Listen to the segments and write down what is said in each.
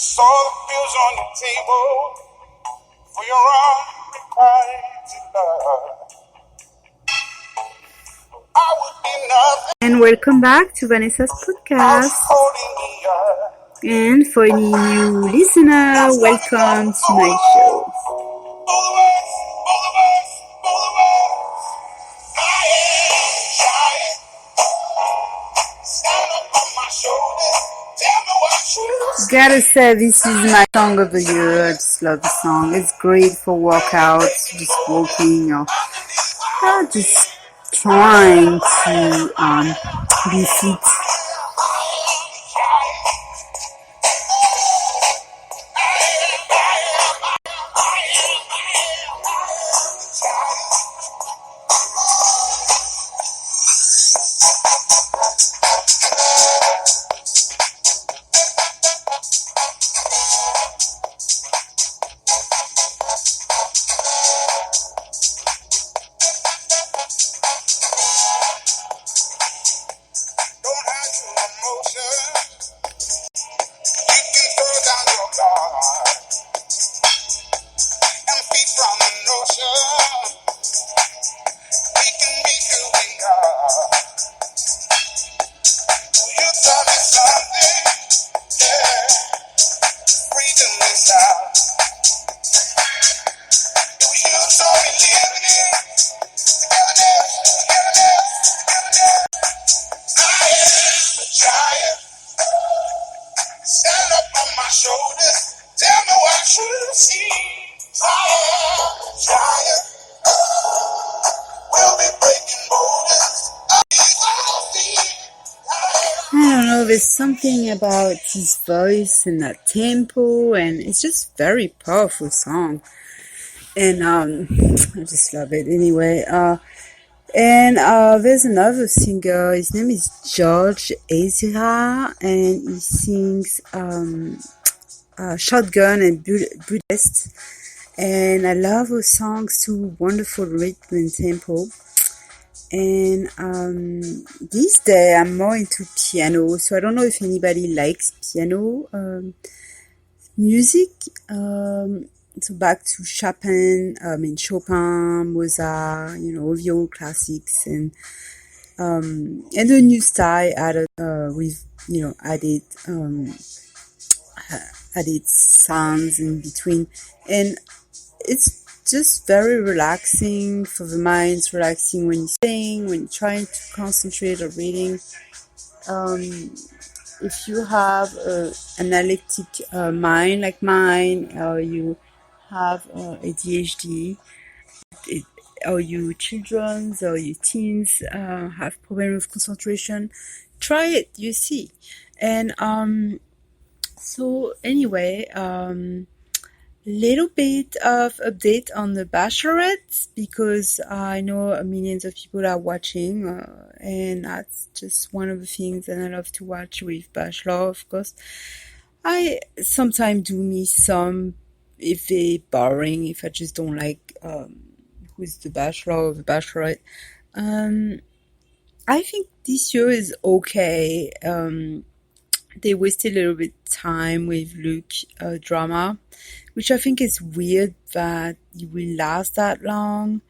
Saw the bills on your table for your unrequited love. I would be nothing. And welcome back to Vanessa's podcast. Holding me up. And for any new listener, welcome to my show. Gotta say, this is my song of the year. I just love the song. It's great for workouts, just walking or just trying to be fit. There's something about his voice and that tempo, and it's just very powerful song. And I just love it anyway. And there's another singer. His name is George Ezra, and he sings Shotgun and Budapest. And I love his songs too. Wonderful rhythm and tempo. And these days I'm more into piano, so I don't know if anybody likes piano music. So back to Chopin, Mozart, all the old classics, and the new style added with added sounds in between, and it's just very relaxing for the mind. It's relaxing when you're sing, when you're trying to concentrate or reading. If you have an analytic mind like mine, or you have ADHD, or you children or you teens have problem with concentration, try it, you see. And so anyway, little bit of update on the Bachelorette, because I know millions of people are watching, and that's just one of the things that I love to watch with Bachelor. Of course, I sometimes do miss some if they're boring, if I just don't like who's the Bachelor or the Bachelorette. I think this year is okay. They wasted a little bit time with Luke drama, which I think is weird that it will last that long.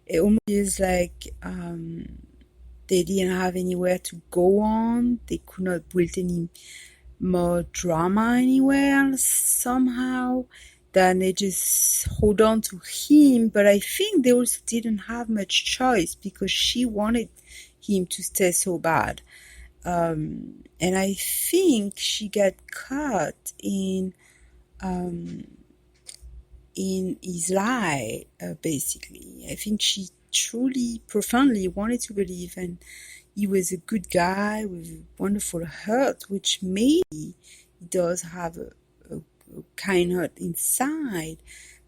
It almost feels like they didn't have anywhere to go on. They could not build any more drama anywhere somehow. Then they just hold on to him. But I think they also didn't have much choice, because she wanted him to stay so bad. And I think she got caught in his lie, basically. I think she truly, profoundly wanted to believe, and he was a good guy with a wonderful heart, which maybe he does have a kind heart inside,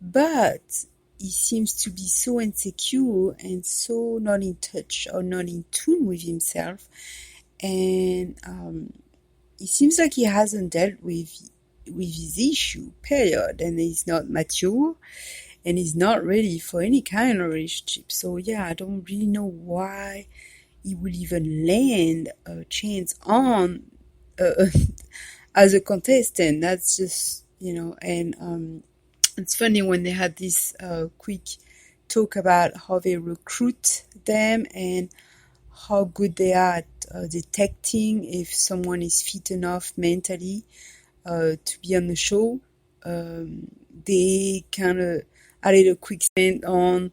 but he seems to be so insecure and so not in touch or not in tune with himself. And it seems like he hasn't dealt with his issue, period, and he's not mature, and he's not ready for any kind of relationship. So yeah, I don't really know why he will even land a chance on as a contestant. That's just, and it's funny when they had this quick talk about how they recruit them and how good they are at detecting if someone is fit enough mentally to be on the show. They kind of added a quick statement on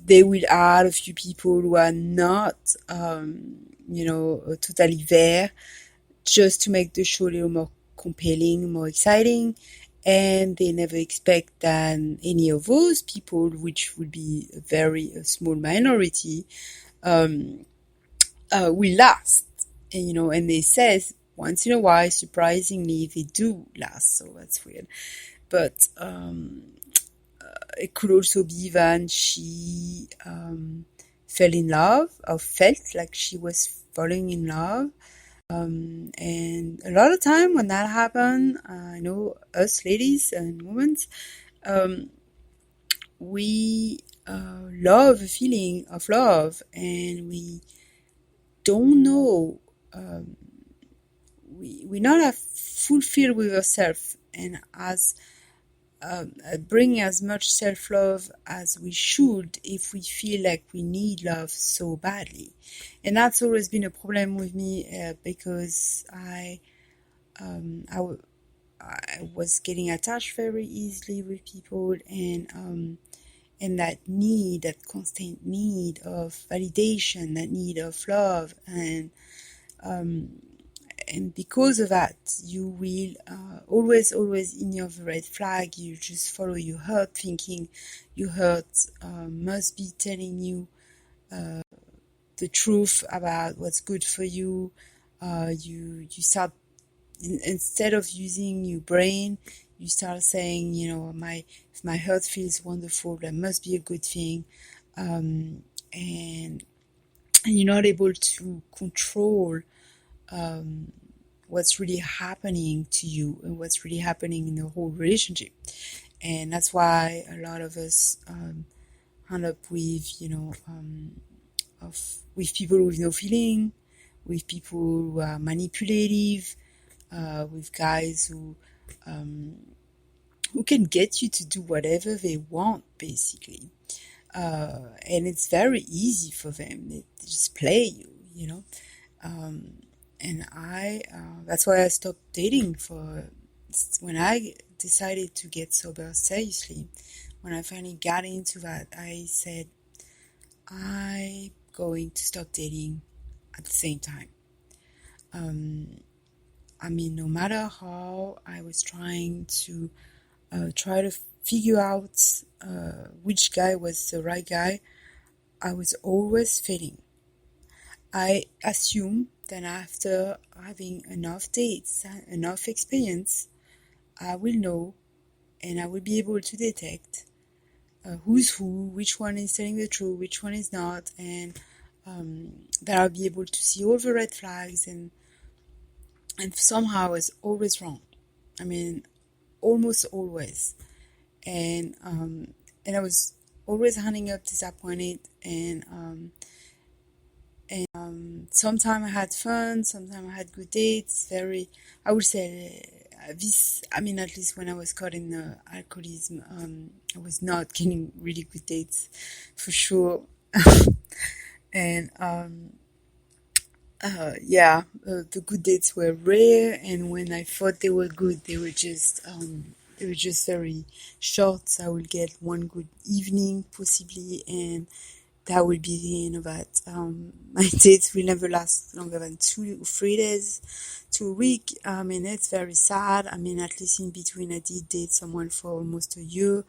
they will add a few people who are not, totally there, just to make the show a little more compelling, more exciting. And they never expect that any of those people, which would be a very small minority, will last. And they say once in a while, surprisingly, they do last. So that's weird. But it could also be that she fell in love or felt like she was falling in love. And a lot of time when that happens, I know us ladies and women, we love the feeling of love, and we don't know, we're not fulfilled with ourselves, and as bring as much self-love as we should if we feel like we need love so badly. And that's always been a problem with me because I was getting attached very easily with people, and that need, that constant need of validation, that need of love, and because of that, you will always in your red flag, you just follow your heart, thinking your heart must be telling you the truth about what's good for you. You start, instead of using your brain, you start saying, if my heart feels wonderful, that must be a good thing, and you're not able to control what's really happening to you and what's really happening in the whole relationship. And that's why a lot of us end up with, with people with no feeling, with people who are manipulative, with guys who can get you to do whatever they want, basically. And it's very easy for them. They just play you, and that's why I stopped dating when I decided to get sober seriously. When I finally got into that, I said, I'm going to stop dating at the same time. No matter how I was trying to figure out which guy was the right guy, I was always failing. I assume that after having enough dates, enough experience, I will know and I will be able to detect who's who, which one is telling the truth, which one is not, and that I'll be able to see all the red flags, and somehow I was always wrong. Almost always. And I was always ending up disappointed, and sometimes I had fun, sometimes I had good dates. I would say this, at least when I was caught in alcoholism, I was not getting really good dates, for sure. And the good dates were rare, and when I thought they were good, they were just very short. I would get one good evening, possibly, and that will be the end of that. My dates will never last longer than 2 or 3 days to a week. It's very sad. At least in between, I did date someone for almost a year.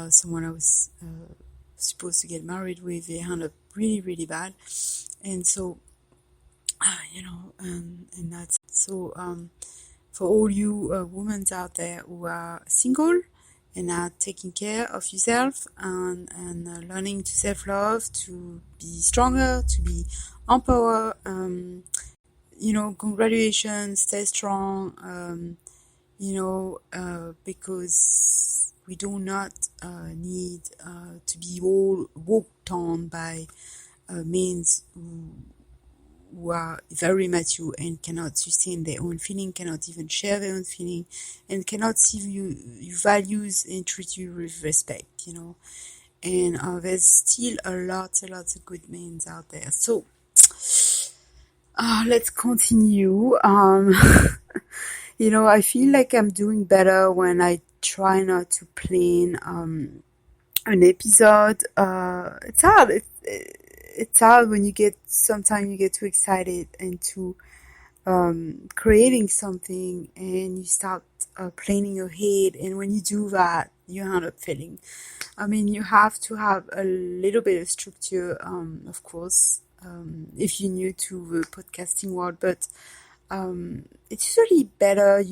Someone I was supposed to get married with. They ended up really, really bad. And so, and that's so, for all you women out there who are single and are taking care of yourself and learning to self-love, to be stronger, to be empowered, congratulations, stay strong, because we do not need to be all walked on by men who are very mature and cannot sustain their own feeling, cannot even share their own feeling, and cannot see you values and treat you with respect, And there's still a lot of good men out there. So let's continue. I feel like I'm doing better when I try not to plan an episode. It's hard. It's hard when sometimes you get too excited into creating something and you start planning your head. And when you do that, you end up failing. You have to have a little bit of structure, of course, if you're new to the podcasting world, but it's usually better,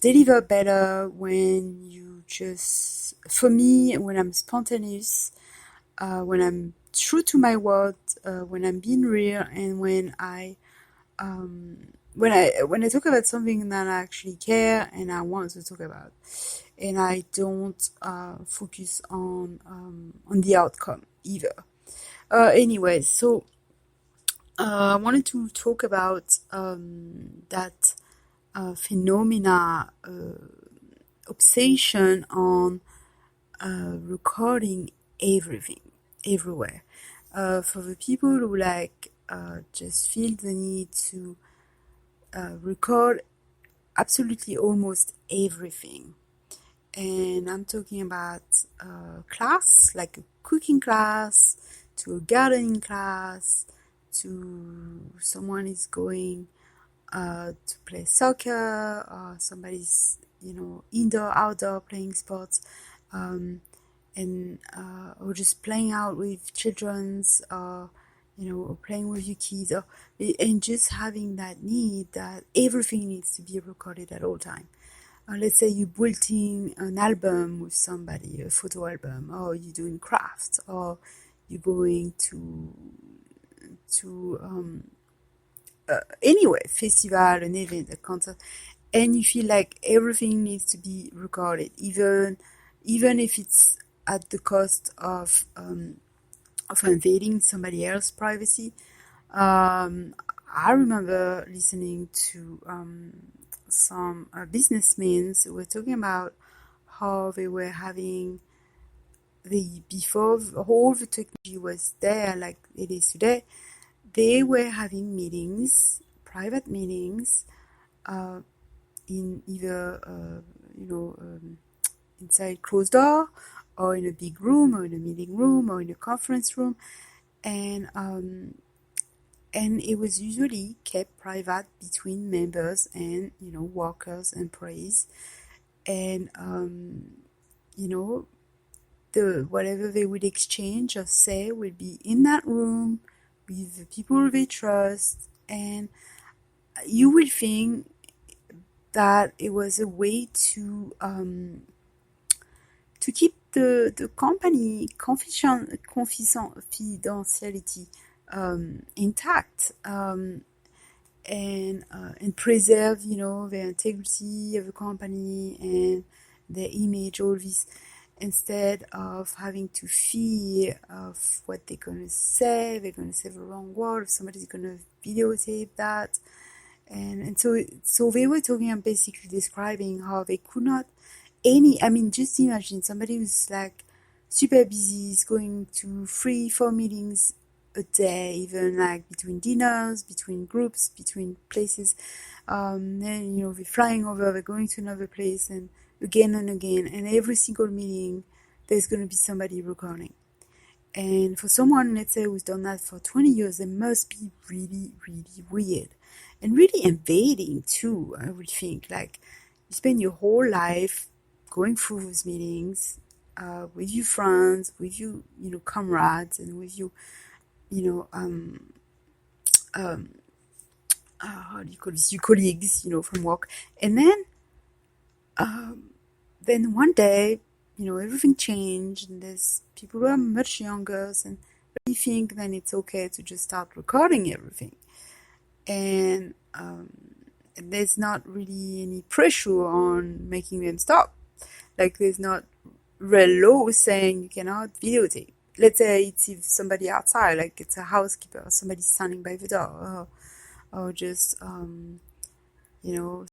deliver better when you just, for me, when I'm spontaneous, when I'm true to my word, when I'm being real, and when I talk about something that I actually care and I want to talk about, and I don't focus on the outcome either. Anyway, so I wanted to talk about that phenomena, obsession on recording everything, everywhere. For the people who just feel the need to record absolutely almost everything. And I'm talking about class, like a cooking class, to a gardening class, to someone is going to play soccer, or somebody's, indoor, outdoor playing sports, or just playing out with children's, or playing with your kids, and just having that need that everything needs to be recorded at all time. Let's say you're building an album with somebody, a photo album, or you're doing crafts, or you're going to anyway, festival, an event, a concert, and you feel like everything needs to be recorded, even if it's at the cost of invading somebody else's privacy. I remember listening to some businessmen who were talking about how they were having before all the technology was there like it is today, they were having meetings, private meetings, in either inside closed door, or in a big room, or in a meeting room, or in a conference room, and it was usually kept private between members and workers, employees, and whatever they would exchange or say would be in that room with the people they trust, and you would think that it was a way to keep the company confidentiality intact, and preserve the integrity of the company and their image, all this, instead of having to fear of what they're gonna say the wrong word, somebody's gonna videotape that, and so they were talking and basically describing how they could not just imagine somebody who's like super busy, is going to 3-4 meetings a day, even like between dinners, between groups, between places, and they're flying over, they're going to another place, and again, and every single meeting there's going to be somebody recording. And for someone, let's say, who's done that for 20 years, it must be really, really weird and really invading too. I would think, like, you spend your whole life going through those meetings with your friends, with your comrades, and with your how do you call this, your colleagues, from work, and then one day, everything changed, and there's people who are much younger and really think then it's okay to just start recording everything, and there's not really any pressure on making them stop. Like, there's not real law saying you cannot videotape. let's say it's if somebody outside, like it's a housekeeper, somebody standing by the door, or just you know,